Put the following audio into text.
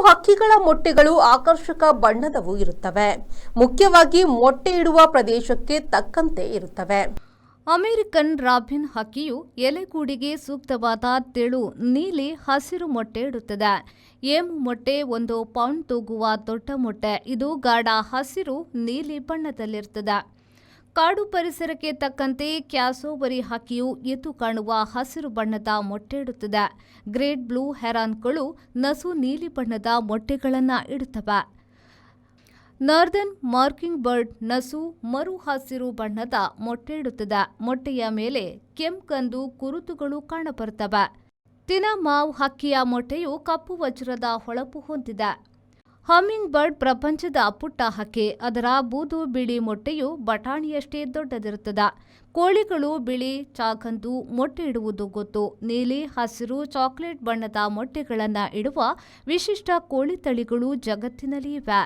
ಹಕ್ಕಿಗಳ ಮೊಟ್ಟೆಗಳು ಆಕರ್ಷಕ ಬಣ್ಣದವು ಇರುತ್ತವೆ. ಮುಖ್ಯವಾಗಿ ಮೊಟ್ಟೆ ಇಡುವ ಪ್ರದೇಶಕ್ಕೆ ತಕ್ಕಂತೆ ಇರುತ್ತವೆ. ಅಮೆರಿಕನ್ ರಾಬಿನ್ ಹಕ್ಕಿಯು ಎಲೆಗೂಡಿಗೆ ಸೂಕ್ತವಾದ ತೆಳು ನೀಲಿ ಹಸಿರು ಮೊಟ್ಟೆ ಇಡುತ್ತದೆ. ಏಮು ಮೊಟ್ಟೆ 1 ಪೌಂಡ್ ತೂಗುವ ದೊಡ್ಡ ಮೊಟ್ಟೆ. ಇದು ಗಾಢ ಹಸಿರು ನೀಲಿ ಬಣ್ಣದಲ್ಲಿರುತ್ತದೆ. ಕಾಡು ಪರಿಸರಕ್ಕೆ ತಕ್ಕಂತೆ ಕ್ಯಾಸೋವರಿ ಹಕ್ಕಿಯು ಎದ್ದು ಕಾಣುವ ಹಸಿರು ಬಣ್ಣದ ಮೊಟ್ಟೆ ಇಡುತ್ತದೆ. ಗ್ರೇಟ್ ಬ್ಲೂ ಹೆರಾನ್ಗಳು ನಸು ನೀಲಿ ಬಣ್ಣದ ಮೊಟ್ಟೆಗಳನ್ನು ಇಡುತ್ತವೆ. ನಾರ್ದರ್ನ್ ಮಾರ್ಕಿಂಗ್ ಬರ್ಡ್ ನಸು ಮರು ಹಸಿರು ಬಣ್ಣದ ಮೊಟ್ಟೆ ಇಡುತ್ತದೆ. ಮೊಟ್ಟೆಯ ಮೇಲೆ ಕೆಂಪುಗಂದು ಕುರುತುಗಳು ಕಾಣಬರುತ್ತವೆ. ತಿನಮಾವ್ ಹಕ್ಕಿಯ ಮೊಟ್ಟೆಯು ಕಪ್ಪು ವಜ್ರದ ಹೊಳಪು ಹೊಂದಿದೆ. ಹಮ್ಮಿಂಗ್ ಬರ್ಡ್ ಪ್ರಪಂಚದ ಪುಟ್ಟ ಹಕ್ಕಿ. ಅದರ ಬೂದು ಬಿಳಿ ಮೊಟ್ಟೆಯು ಬಟಾಣಿಯಷ್ಟೇ ದೊಡ್ಡದಿರುತ್ತದೆ. ಕೋಳಿಗಳು ಬಿಳಿ ಚಾಗಂದು ಮೊಟ್ಟೆ ಇಡುವುದು ಗೊತ್ತು. ನೀಲಿ, ಹಸಿರು, ಚಾಕೊಲೇಟ್ ಬಣ್ಣದ ಮೊಟ್ಟೆಗಳನ್ನು ಇಡುವ ವಿಶಿಷ್ಟ ಕೋಳಿ ತಳಿಗಳು ಜಗತ್ತಿನಲ್ಲಿ ಇವೆ.